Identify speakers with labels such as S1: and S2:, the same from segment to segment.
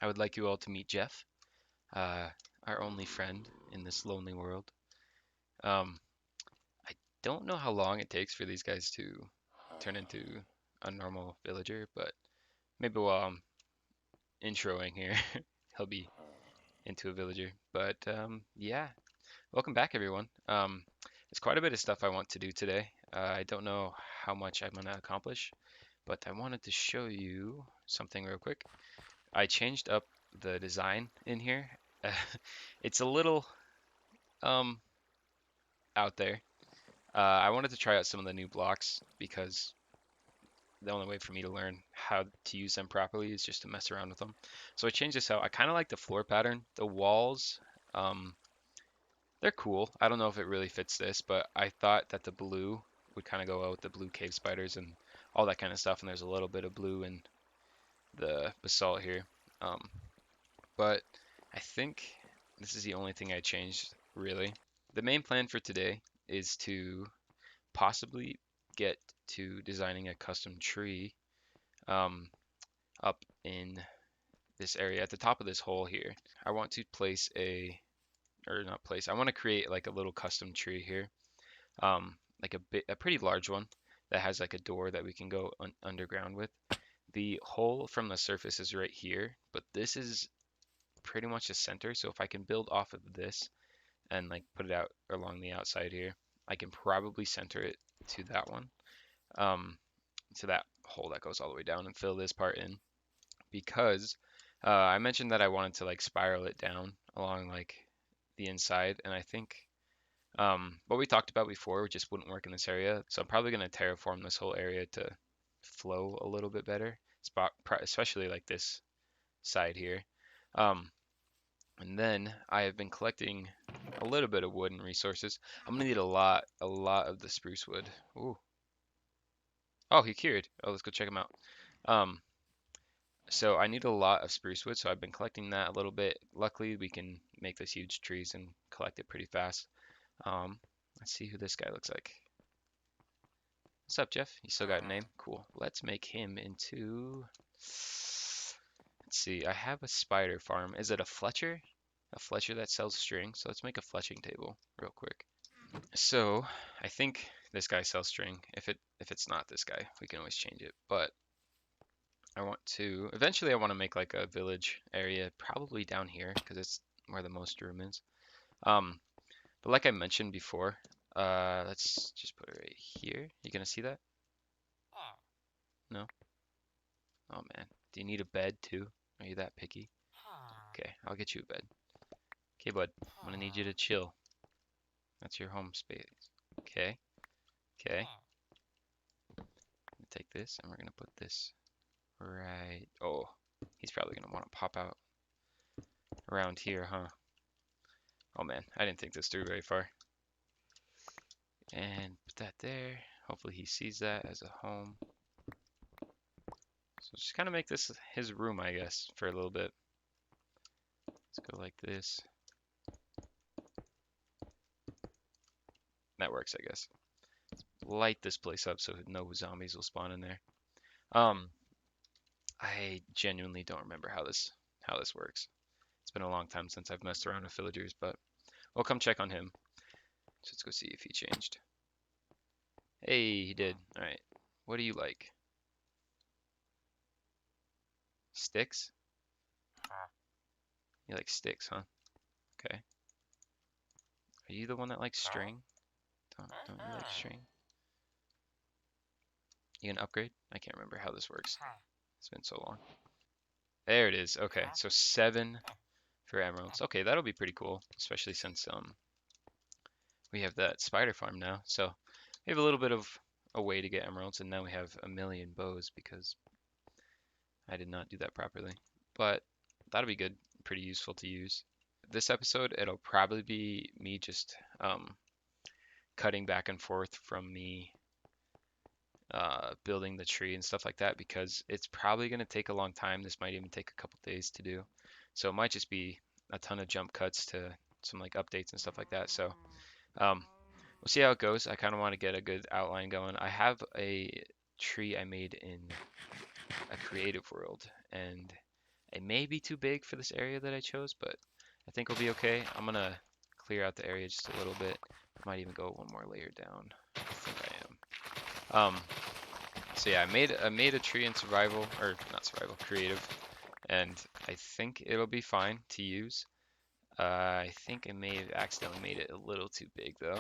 S1: I would like you all to meet Jeff, uh, our only friend in this lonely world. Um, I don't know how long it takes for these guys to turn into a normal villager, but maybe while I'm introing here, he'll be into a villager. But yeah, welcome back, everyone. There's quite a bit of stuff I want to do today. I don't know how much I'm going to accomplish, but I wanted to show you something real quick. I changed up the design in here. It's a little um, out there. I wanted to try out some of the new blocks because the only way for me to learn how to use them properly is just to mess around with them. So I changed this out. I kind of like the floor pattern. The walls, um, they're cool. I don't know if it really fits this, but I thought that the blue would kind of go out with the blue cave spiders and all that kind of stuff. And there's a little bit of blue in the basalt here. Um, but I think this is the only thing I changed, really. The main plan for today is to possibly get to designing a custom tree um, up in this area at the top of this hole here. I want to place or not place, I want to create like a little custom tree here, like a pretty large one that has like a door that we can go underground with. The hole from the surface is right here, but this is pretty much the center. So if I can build off of this and like put it out along the outside here, I can probably center it to that one, um, to that hole that goes all the way down and fill this part in because I mentioned that I wanted to like spiral it down along like the inside, and I think what we talked about before just wouldn't work in this area. So I'm probably going to terraform this whole area to flow a little bit better, especially like this side here. Um, and then I have been collecting a little bit of wood and resources. I'm gonna need a lot of the spruce wood. Ooh. Oh, he cured. Oh, let's go check him out. Um, so I need a lot of spruce wood, so I've been collecting that a little bit. Luckily, we can make those huge trees and collect it pretty fast. Um, let's see who this guy looks like. What's up, Jeff? You still got a name? Cool. Let's make him into. Let's see. I have a spider farm. Is it a Fletcher? A Fletcher that sells string. So let's make a fletching table real quick. So I think this guy sells string. If it's not this guy, we can always change it. But I want to eventually I want to make like a village area, probably down here because it's where the most room is. Um, but like I mentioned before, let's just put it right here. You gonna see that? No? Oh man. Do you need a bed too? Are you that picky? Okay, I'll get you a bed. Okay, bud. I'm gonna need you to chill. That's your home space. Okay. Okay. Take this and we're gonna put this right. Oh, he's probably gonna want to pop out around here, huh? Oh man, I didn't think this through very far. And put that there. Hopefully he sees that as a home. So just kind of make this his room, I guess, for a little bit. Let's go like this. That works, I guess. Light this place up so no zombies will spawn in there. Um, I genuinely don't remember how this works. It's been a long time since I've messed around with villagers, but we'll come check on him. So let's go see if he changed. Hey, he did. All right. What do you like? Sticks? You like sticks, huh? Okay. Are you the one that likes string? Don't you like string? You can upgrade? I can't remember how this works. It's been so long. There it is. Okay, so 7 for emeralds. Okay, that'll be pretty cool, especially since we have that spider farm now. So we have a little bit of a way to get emeralds, and now we have a million bows because I did not do that properly. But that'll be good, pretty useful to use. This episode, it'll probably be me just cutting back and forth from me building the tree and stuff like that because it's probably going to take a long time. This might even take a couple days to do. So it might just be a ton of jump cuts to some like updates and stuff like that. So we'll see how it goes. I kind of want to get a good outline going. I have a tree I made in a creative world, and It may be too big for this area that I chose, but I think we'll be okay. I'm gonna clear out the area just a little bit. I might even go one more layer down. I think I am. So yeah, I made a tree in survival, or not survival, creative, and I think it'll be fine to use. I think I may have accidentally made it a little too big though.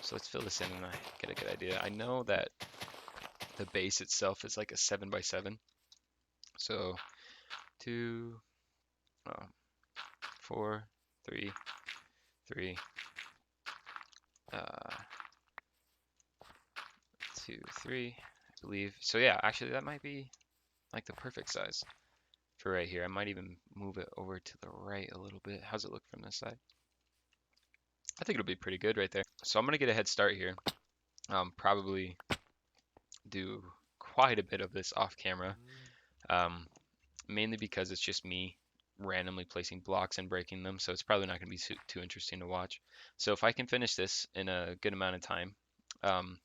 S1: So let's fill this in and I get a good idea. I know that the base itself is like a 7 by 7. So 2, oh, 4, 3, 3, uh, 2, 3, I believe. So yeah, actually that might be like the perfect size for right here. I might even move it over to the right a little bit. How's it look from this side? I think it'll be pretty good right there. So I'm gonna get a head start here. Probably do quite a bit of this off camera, um, mainly because it's just me randomly placing blocks and breaking them, so it's probably not going to be too interesting to watch. So if I can finish this in a good amount of time,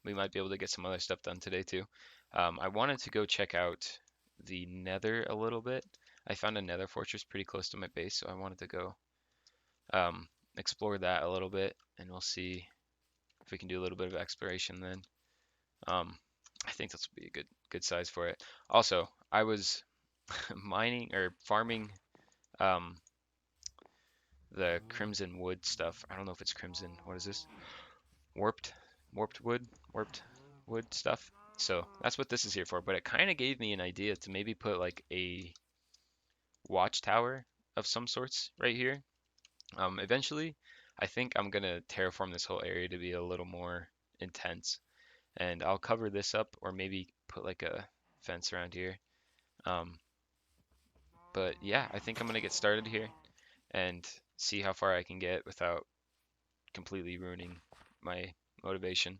S1: we might be able to get some other stuff done today too. I wanted to go check out the Nether a little bit. I found a Nether fortress pretty close to my base, so I wanted to go um, explore that a little bit, and we'll see if we can do a little bit of exploration then. Um, I think this will be a good size for it. Also, I was mining or farming um, the crimson wood stuff. I don't know if it's crimson. What is this? Warped, warped wood, warped wood stuff. So that's what this is here for. But it kind of gave me an idea to maybe put like a watchtower of some sorts right here. Eventually, I think I'm gonna terraform this whole area to be a little more intense, and I'll cover this up or maybe put like a fence around here. Um, but yeah, I think I'm gonna get started here and see how far I can get without completely ruining my motivation.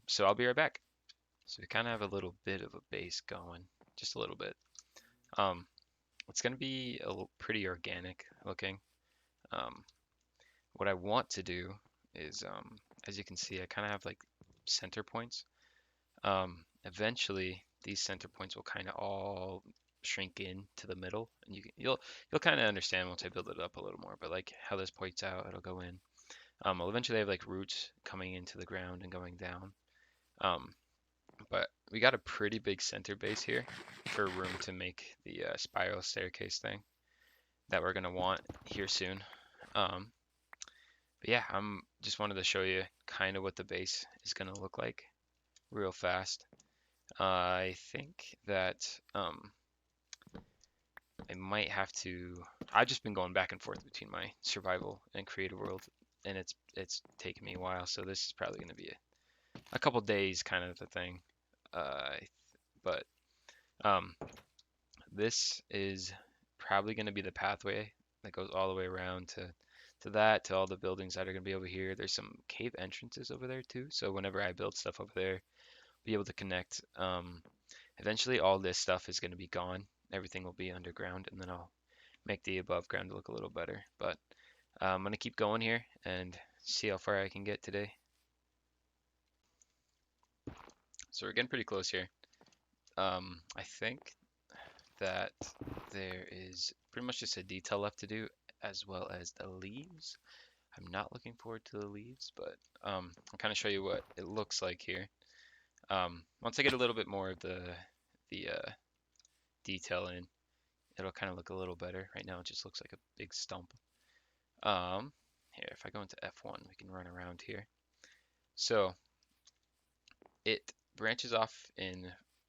S1: So I'll be right back. So we kind of have a little bit of a base going, just a little bit. Um, it's gonna be a little pretty organic looking. Um, what I want to do is, as you can see, I kind of have like center points. Eventually, these center points will kind of all shrink in to the middle, and you'll kind of understand once I build it up a little more. But like how this points out, it'll go in. I'll eventually have like roots coming into the ground and going down. Um, but we got a pretty big center base here for room to make the spiral staircase thing that we're gonna want here soon. Um, but yeah, I'm just wanted to show you kind of what the base is gonna look like real fast. I think that I might have to. I've just been going back and forth between my survival and creative world, and it's taken me a while. So this is probably going to be a couple days kind of a thing. Uh, but um, this is probably going to be the pathway that goes all the way around to that, to all the buildings that are going to be over here. There's some cave entrances over there too. So whenever I build stuff over there, be able to connect. Eventually, all this stuff is going to be gone. Everything will be underground, and then I'll make the above ground look a little better. But I'm going to keep going here and see how far I can get today. So we're getting pretty close here. I think that there is pretty much just a detail left to do, as well as the leaves. I'm not looking forward to the leaves, but I'll kind of show you what it looks like here. Once I get a little bit more of the detail in, it'll kind of look a little better. Right now it just looks like a big stump. Here, if I go into F1, we can run around here. So it branches off in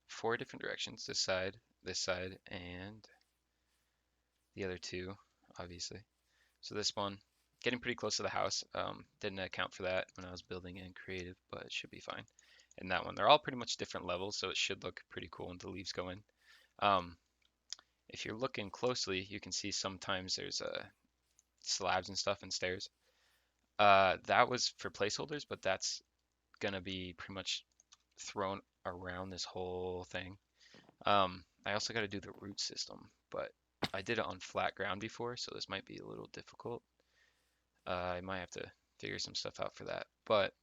S1: 4 different directions, this side, and the other 2, obviously. So this one, getting pretty close to the house. Didn't account for that when I was building in creative, but it should be fine. And that one, they're all pretty much different levels, so it should look pretty cool when the leaves go in. If you're looking closely, you can see sometimes there's slabs and stuff and stairs. That was for placeholders, but that's gonna be pretty much thrown around this whole thing. I also got to do the root system, but I did it on flat ground before, so this might be a little difficult. I might have to figure some stuff out for that, but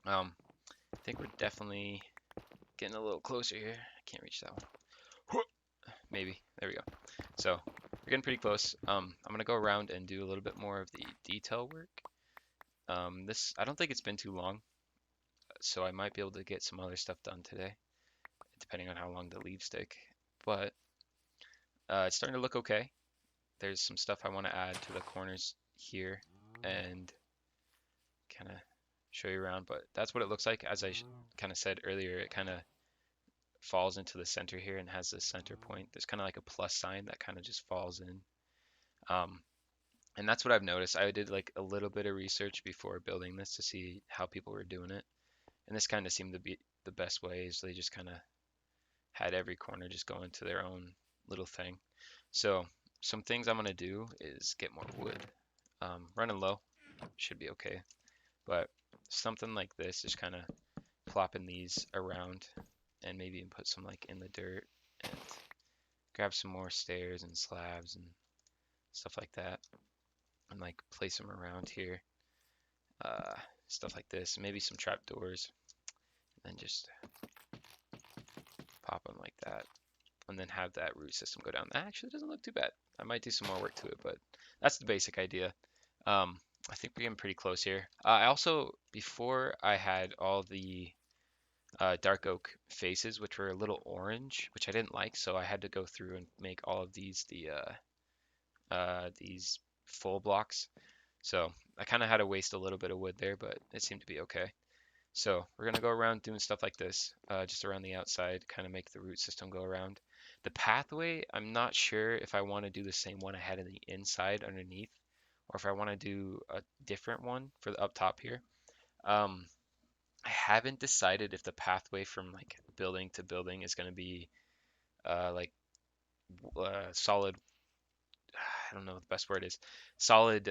S1: I think we're definitely getting a little closer here. I can't reach that one. Maybe. There we go. So we're getting pretty close. I'm gonna go around and do a little bit more of the detail work. This I don't think it's been too long, so I might be able to get some other stuff done today, depending on how long the leaves take. But it's starting to look okay. There's some stuff I want to add to the corners here and kind of show you around, but that's what it looks like. As I kind of said earlier, it kind of falls into the center here and has this center point. There's kind of like a plus sign that kind of just falls in. Um, and that's what I've noticed. I did like a little bit of research before building this to see how people were doing it. And this kind of seemed to be the best way is they just kind of had every corner just go into their own little thing. So some things I'm going to do is get more wood. Running low should be okay. But something like this, just kind of plopping these around and maybe even put some like in the dirt and grab some more stairs and slabs and stuff like that and like place them around here. Uh, Stuff like this, maybe some trapdoors and then just pop them like that and then have that root system go down. That actually doesn't look too bad. I might do some more work to it, but that's the basic idea. I think we're getting pretty close here. I also, before I had all the dark oak faces, which were a little orange, which I didn't like, so I had to go through and make all of these full blocks. So I kind of had to waste a little bit of wood there, but it seemed to be okay. So we're gonna go around doing stuff like this, just around the outside, kind of make the root system go around. The pathway, I'm not sure if I want to do the same one I had in the inside underneath, or if I want to do a different one for the up top here. Um, I haven't decided if the pathway from like building to building is going to be like solid. I don't know what the best word is. Solid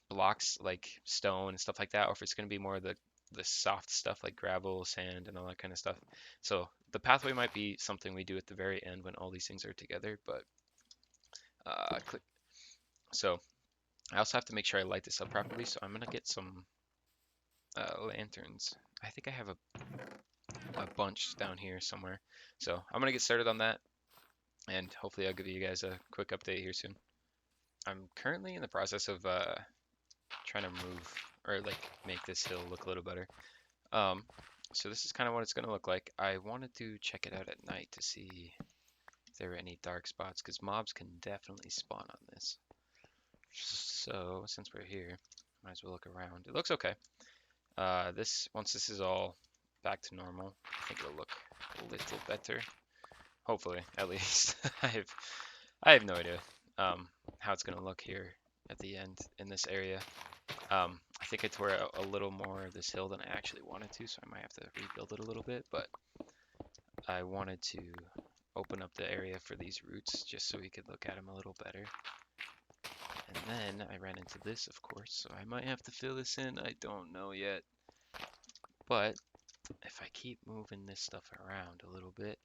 S1: blocks like stone and stuff like that, or if it's going to be more the soft stuff like gravel, sand, and all that kind of stuff. So the pathway might be something we do at the very end when all these things are together. But click. So I also have to make sure I light this up properly. So I'm gonna get some lanterns. I think I have a bunch down here somewhere. So I'm gonna get started on that, and hopefully I'll give you guys a quick update here soon. I'm currently in the process of trying to move or like make this hill look a little better. Um, so this is kind of what it's gonna look like. I wanted to check it out at night to see if there were any dark spots, because mobs can definitely spawn on this. So since we're here, might as well look around. It looks okay. Once this is all back to normal, I think it'll look a little better. Hopefully, at least. I have no idea how it's gonna look here at the end in this area. I think I tore out a little more of this hill than I actually wanted to, so I might have to rebuild it a little bit, but I wanted to open up the area for these roots just so we could look at them a little better. And then I ran into this, of course, so I might have to fill this in. I don't know yet. But if I keep moving this stuff around a little bit,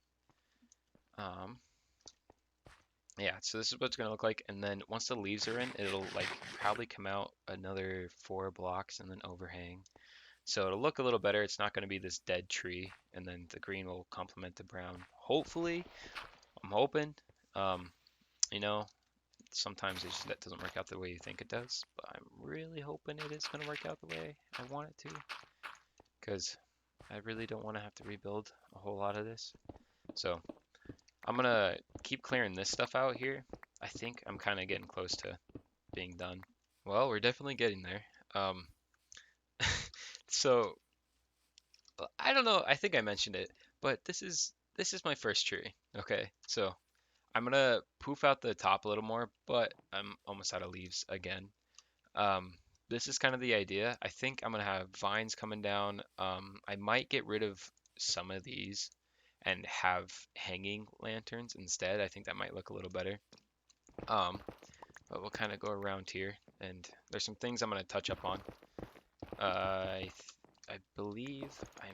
S1: yeah, so this is what it's gonna look like. And then once the leaves are in, it'll like probably come out another 4 blocks and then overhang. So it'll look a little better. It's not gonna be this dead tree, and then the green will complement the brown. Hopefully, I'm hoping. Um, you know, sometimes that doesn't work out the way you think it does, but I'm really hoping it is gonna work out the way I want it to, because I really don't want to have to rebuild a whole lot of this. So I'm gonna keep clearing this stuff out here. I think I'm kind of getting close to being done. Well, we're definitely getting there. Um, so I don't know. I think I mentioned it, but this is my first tree. Okay, so I'm gonna poof out the top a little more, but I'm almost out of leaves again. Um, this is kind of the idea. I think I'm gonna have vines coming down. I might get rid of some of these and have hanging lanterns instead. I think that might look a little better. Um, but we'll kind of go around here, and there's some things I'm gonna touch up on. I believe I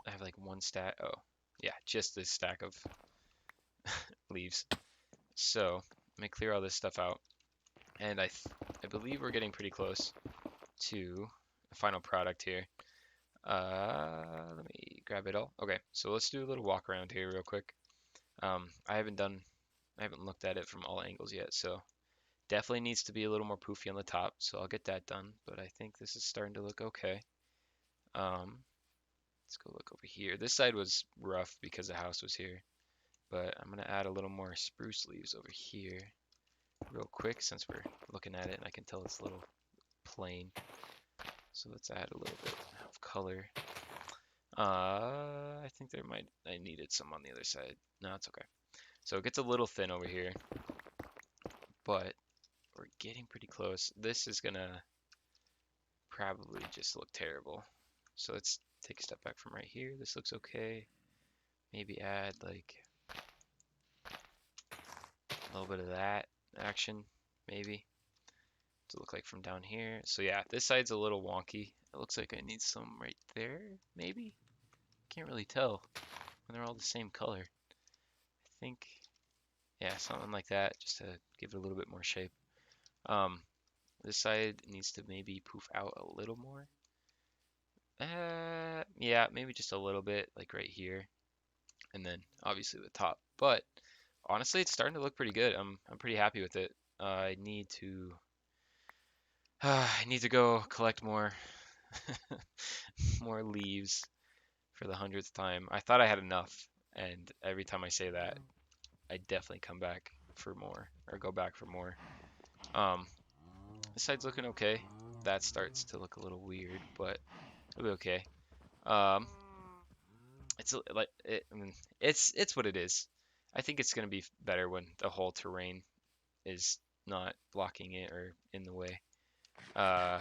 S1: have like one stack. Oh, yeah, just this stack of leaves. So let me clear all this stuff out, and I believe we're getting pretty close to the final product here. Let me grab it all. Okay, so let's do a little walk around here real quick. I haven't done I haven't looked at it from all angles yet, so definitely needs to be a little more poofy on the top, so I'll get that done. But I think this is starting to look okay. Let's go look over here. This side was rough because the house was here, but I'm gonna add a little more spruce leaves over here real quick since we're looking at it and I can tell it's a little plain. So let's add a little bit of color. I think I needed some on the other side. No, it's okay. So it gets a little thin over here, but we're getting pretty close. This is gonna probably just look terrible. So let's take a step back from right here. This looks okay. Maybe add like a little bit of that action, maybe, to look like from down here. So yeah, this side's a little wonky. It looks like I need some right there, maybe? Can't really tell when they're all the same color. I think, yeah, something like that, just to give it a little bit more shape. This side needs to maybe poof out a little more. Yeah, maybe just a little bit, like right here, and then obviously the top. But honestly, it's starting to look pretty good. I'm pretty happy with it. I need to go collect more more leaves for the 100th time. I thought I had enough, and every time I say that, I definitely come back for more or go back for more. Um, this side's looking okay. That starts to look a little weird, but it'll be okay. Um, I mean, it's what it is. I think it's gonna be better when the whole terrain is not blocking it or in the way. Uh,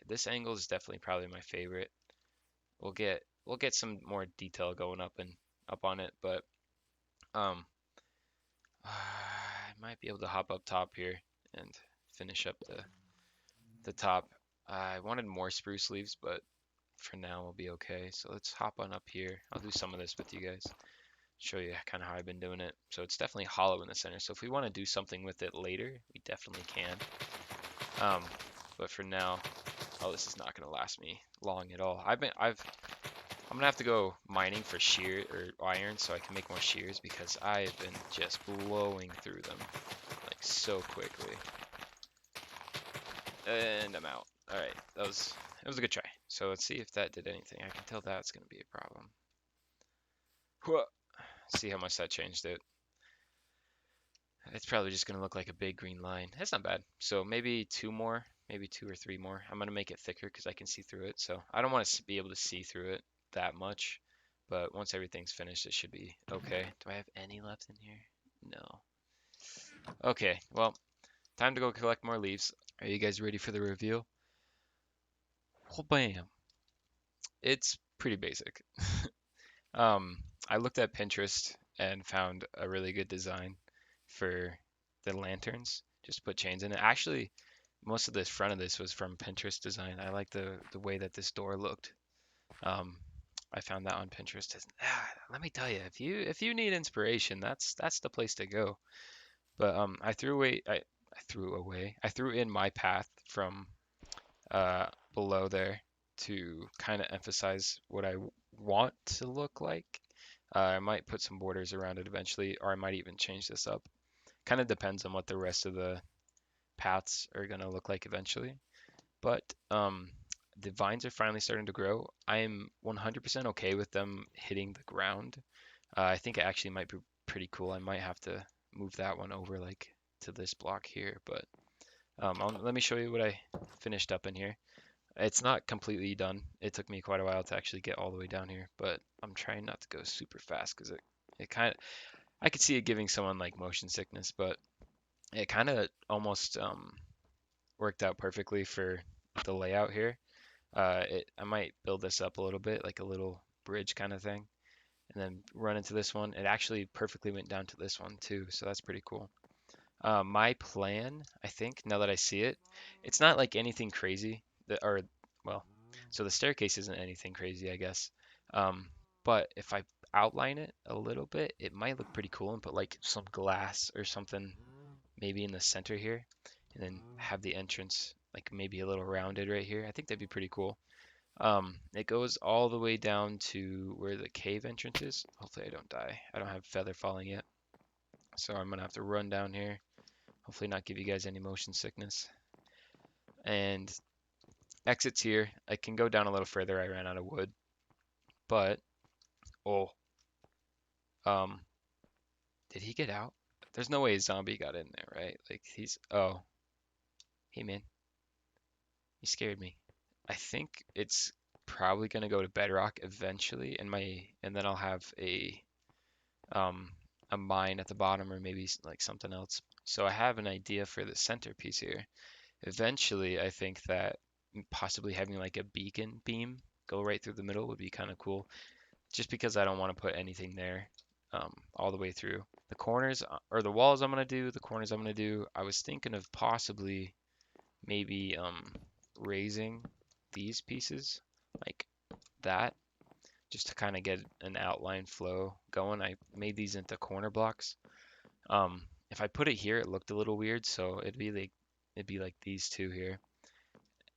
S1: this angle is definitely probably my favorite. We'll get some more detail going up on it, but um, I might be able to hop up top here and finish up the top. I wanted more spruce leaves, but for now we'll be okay. So let's hop on up here. I'll do some of this with you guys, show you kind of how I've been doing it. So it's definitely hollow in the center. So if we want to do something with it later, we definitely can. Um, but for now, oh, this is not going to last me long at all. I'm gonna have to go mining for shear or iron so I can make more shears because I've been just blowing through them like so quickly. And I'm out. All right, it was a good try. So let's see if that did anything. I can tell that's gonna be a problem. Whoa. See how much that changed it. It's probably just gonna look like a big green line. That's not bad. So maybe two more, maybe two or three more. I'm gonna make it thicker because I can see through it. So I don't want to be able to see through it that much, but once everything's finished, it should be okay. Do I have any left in here? No. Okay, well, time to go collect more leaves. Are you guys ready for the reveal? Oh, bam. It's pretty basic. Um, I looked at Pinterest and found a really good design for the lanterns. Just put chains in it. Actually, most of the front of this was from Pinterest design. I like the way that this door looked. Um, I found that on Pinterest. Let me tell you, if you need inspiration, that's the place to go. But I threw in my path from uh, below there to kind of emphasize what I want to look like. I might put some borders around it eventually, or I might even change this up. Kind of depends on what the rest of the paths are going to look like eventually. But the vines are finally starting to grow. I am 100% okay with them hitting the ground. I think it actually might be pretty cool. I might have to move that one over like to this block here, but let me show you what I finished up in here. It's not completely done. It took me quite a while to actually get all the way down here, but I'm trying not to go super fast because it kind of, I could see it giving someone like motion sickness, but it kind of almost worked out perfectly for the layout here. I might build this up a little bit, like a little bridge kind of thing, and then run into this one. It actually perfectly went down to this one too, so that's pretty cool. My plan, I think, now that I see it, it's not like anything crazy or well, so the staircase isn't anything crazy, I guess. Um, but if I outline it a little bit, it might look pretty cool and put like some glass or something maybe in the center here, and then have the entrance like maybe a little rounded right here. I think that'd be pretty cool. It goes all the way down to where the cave entrance is. Hopefully I don't die. I don't have feather falling yet. So I'm gonna have to run down here. Hopefully not give you guys any motion sickness. And exits here. I can go down a little further. I ran out of wood. But, oh, um, did he get out? There's no way a zombie got in there, right? Like oh, hey man, you scared me. I think it's probably gonna go to bedrock eventually, and then I'll have um a mine at the bottom or maybe like something else. So I have an idea for the centerpiece here. Eventually, I think that possibly having like a beacon beam go right through the middle would be kind of cool, just because I don't want to put anything there all the way through. The corners or the walls I'm gonna do, the corners I'm gonna do. I was thinking of possibly maybe raising these pieces like that, just to kind of get an outline flow going. I made these into corner blocks. If I put it here, it looked a little weird, so it'd be like these two here.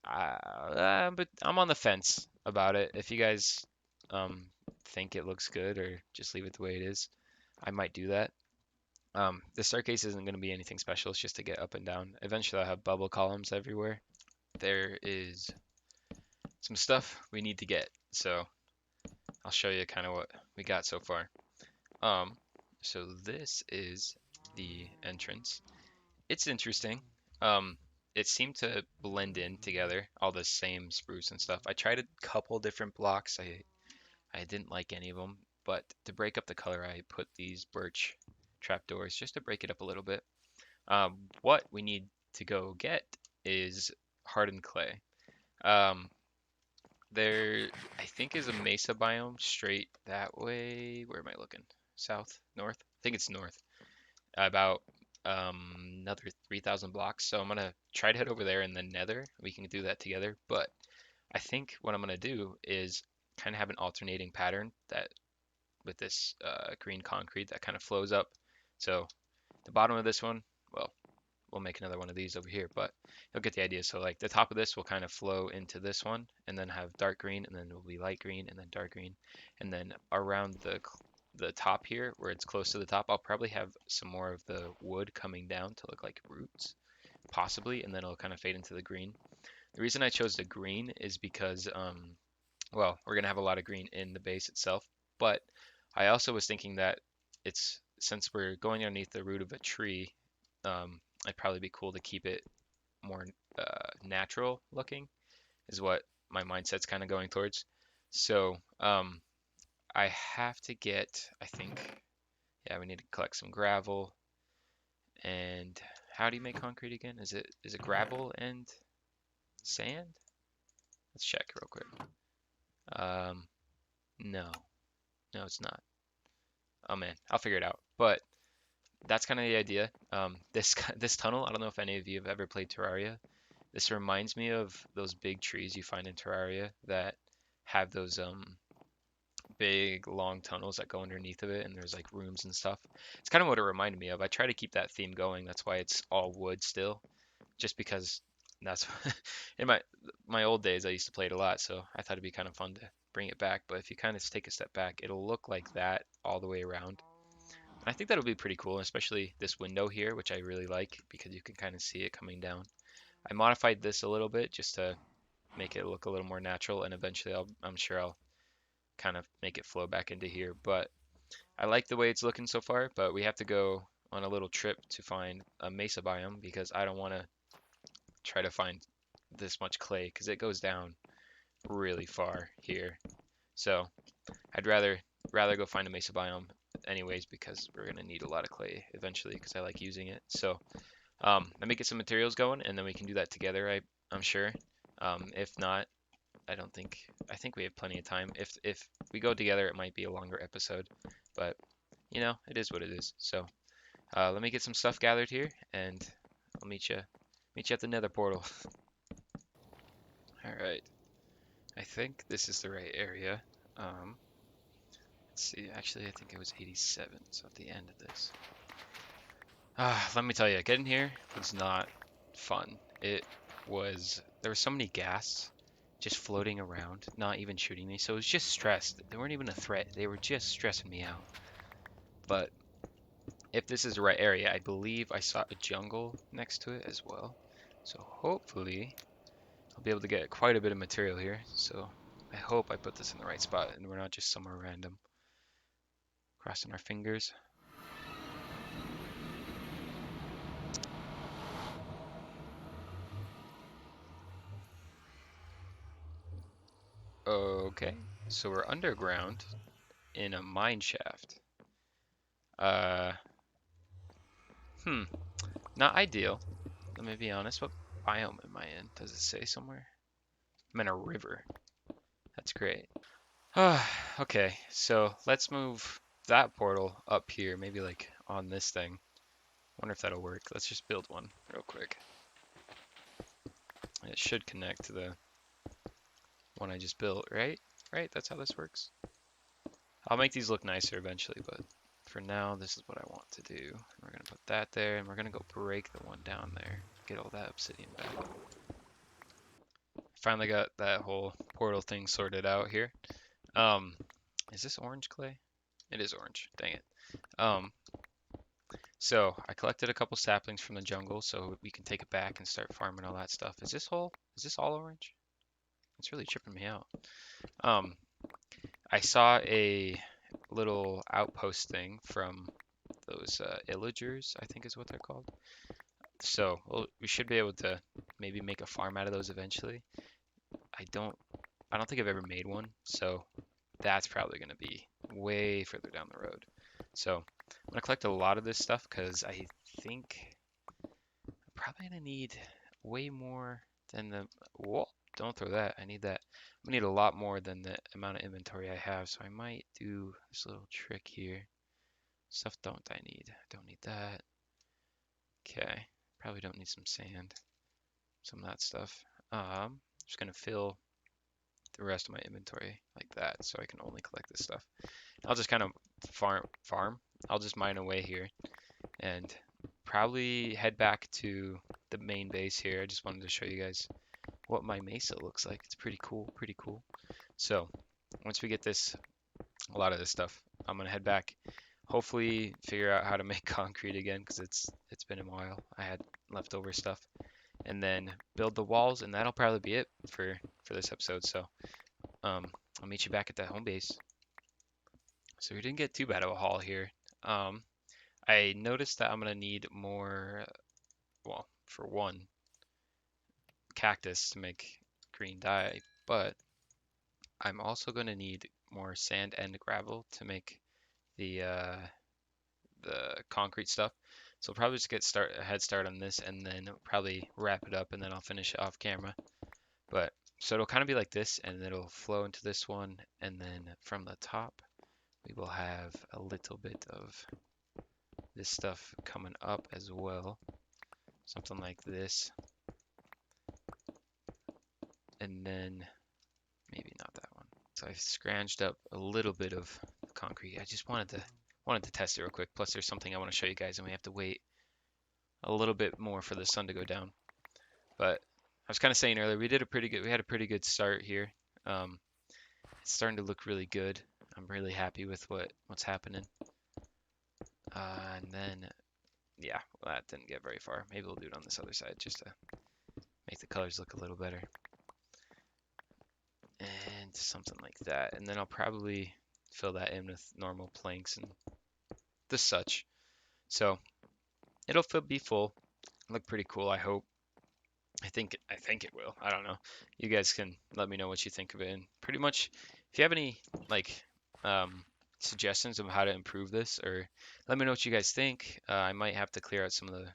S1: But I'm on the fence about it. If you guys um, think it looks good or just leave it the way it is, I might do that. The staircase isn't going to be anything special. It's just to get up and down. Eventually, I'll have bubble columns everywhere. There is some stuff we need to get, so I'll show you kind of what we got so far. Um, so this is the entrance. It's interesting. Um, it seemed to blend in together, all the same spruce and stuff. I tried a couple different blocks. I didn't like any of them, but to break up the color, I put these birch trapdoors just to break it up a little bit. What we need to go get is hardened clay. Um, there, I think, is a mesa biome straight that way. Where am I looking? South? North? I think it's north. About another 3,000 blocks. So I'm gonna try to head over there and then Nether. We can do that together. But I think what I'm gonna do is kind of have an alternating pattern that with this green concrete that kind of flows up. So the bottom of this one, well, we'll make another one of these over here, but you'll get the idea. So like the top of this will kind of flow into this one and then have dark green and then it will be light green and then dark green. And then around the top here where it's close to the top, I'll probably have some more of the wood coming down to look like roots, possibly, and then it'll kind of fade into the green. The reason I chose the green is because well, we're gonna have a lot of green in the base itself, but I also was thinking that it's since we're going underneath the root of a tree, it'd probably be cool to keep it more natural looking, is what my mindset's kind of going towards. So I have to get, I think, yeah, we need to collect some gravel. And how do you make concrete again? Is it gravel and sand? Let's check real quick. Um, no, no, it's not. Oh man, I'll figure it out. But that's kind of the idea. This tunnel, I don't know if any of you have ever played Terraria. This reminds me of those big trees you find in Terraria that have those big long tunnels that go underneath of it, and there's like rooms and stuff. It's kind of what it reminded me of. I try to keep that theme going. That's why it's all wood still, just because that's in my old days I used to play it a lot, so I thought it'd be kind of fun to bring it back. But if you kind of take a step back, it'll look like that all the way around. And I think that'll be pretty cool, especially this window here, which I really like because you can kind of see it coming down. I modified this a little bit just to make it look a little more natural, and eventually I'm sure I'll kind of make it flow back into here. But I like the way it's looking so far, but we have to go on a little trip to find a mesa biome because I don't want to try to find this much clay because it goes down really far here. So I'd rather go find a mesa biome anyways because we're gonna need a lot of clay eventually because I like using it. So let me get some materials going and then we can do that together. I'm sure. If not, I think we have plenty of time. If we go together, it might be a longer episode, but it is what it is. So let me get some stuff gathered here, and I'll meet you at the Nether portal. All right. I think this is the right area. Um, let's see. Actually, I think it was 87, so at the end of this. Let me tell you, getting here was not fun. There were so many ghasts just floating around, not even shooting me. So it was just stressed. They weren't even a threat. They were just stressing me out. But if this is the right area, I believe I saw a jungle next to it as well. So hopefully I'll be able to get quite a bit of material here. So I hope I put this in the right spot and we're not just somewhere random. Crossing our fingers. Okay, so we're underground in a mine shaft. Uh, hmm, not ideal. Let me be honest. What biome am I in? Does it say somewhere? I'm in a river. That's great. Okay, so let's move that portal up here, maybe like on this thing. Wonder if that'll work. Let's just build one real quick. It should connect to the one I just built, right? Right, that's how this works. I'll make these look nicer eventually, but for now, this is what I want to do. We're gonna put that there, and we're gonna go break the one down there. Get all that obsidian back. Finally got that whole portal thing sorted out here. Um, is this orange clay? It is orange, dang it. Um, so I collected a couple saplings from the jungle so we can take it back and start farming all that stuff. Is this all orange? It's really tripping me out. Um, I saw a little outpost thing from those illagers, I think is what they're called. So we should be able to maybe make a farm out of those eventually. I don't, I don't think I've ever made one, so that's probably going to be way further down the road. So I'm going to collect a lot of this stuff because I think I'm probably going to need way more than the, whoa, don't throw that. I need that. I need a lot more than the amount of inventory I have, so I might do this little trick here. Stuff don't I need? I don't need that. Okay, probably don't need some sand, some of that stuff. Just gonna fill the rest of my inventory like that, so I can only collect this stuff. I'll just kind of farm. I'll just mine away here, and probably head back to the main base here. I just wanted to show you guys what my mesa looks like. It's pretty cool, pretty cool. So once we get this, a lot of this stuff, I'm gonna head back. Hopefully figure out how to make concrete again because it's been a while. I had leftover stuff, and then build the walls, and that'll probably be it for this episode. So I'll meet you back at that home base. So we didn't get too bad of a haul here. Um, I noticed that I'm gonna need more. Well, for one, cactus to make green dye, but I'm also gonna need more sand and gravel to make the concrete stuff. So I'll probably just get a head start on this and then probably wrap it up and then I'll finish it off camera. But so it'll kind of be like this and it'll flow into this one and then from the top we will have a little bit of this stuff coming up as well. Something like this. And then maybe not that one. So I scrounged up a little bit of concrete. I just wanted to test it real quick. Plus there's something I want to show you guys and we have to wait a little bit more for the sun to go down. But I was kind of saying earlier, we had a pretty good start here. It's starting to look really good. I'm really happy with what's happening. And then, yeah, well, that didn't get very far. Maybe we'll do it on this other side just to make the colors look a little better. And something like that. And then I'll probably fill that in with normal planks and the such. So it'll be full. Look pretty cool, I hope. I think it will. I don't know. You guys can let me know what you think of it. And pretty much, if you have any like suggestions of how to improve this, or let me know what you guys think. I might have to clear out some of the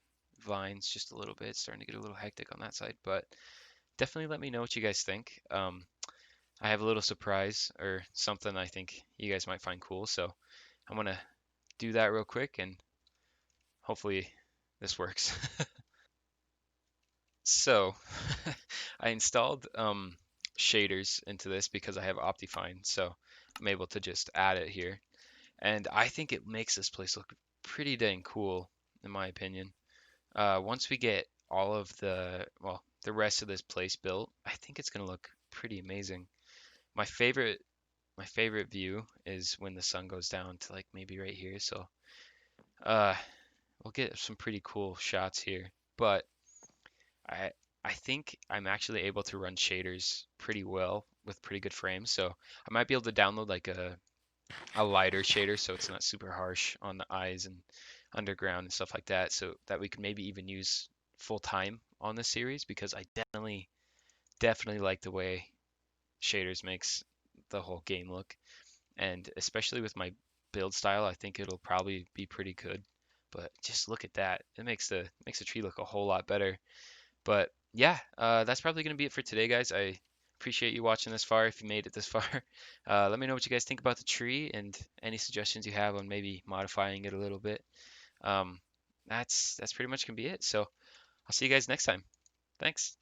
S1: vines just a little bit. It's starting to get a little hectic on that side, but definitely let me know what you guys think. I have a little surprise or something I think you guys might find cool, so I'm gonna do that real quick and hopefully this works. So I installed shaders into this because I have Optifine, so I'm able to just add it here. And I think it makes this place look pretty dang cool, in my opinion. Once we get all of the rest of this place built, I think it's gonna look pretty amazing. My favorite view is when the sun goes down to like maybe right here. So Uh, we'll get some pretty cool shots here, but I I think I'm actually able to run shaders pretty well with pretty good frames, so I might be able to download like a lighter shader so it's not super harsh on the eyes and underground and stuff like that, so that we could maybe even use full time on this series because I definitely like the way shaders makes the whole game look, and especially with my build style, I think it'll probably be pretty good. But just look at that. It makes the tree look a whole lot better. But yeah, that's probably going to be it for today, guys. I appreciate you watching this far if you made it this far. Let me know what you guys think about the tree and any suggestions you have on maybe modifying it a little bit. Um, that's pretty much going to be it. So I'll see you guys next time. Thanks.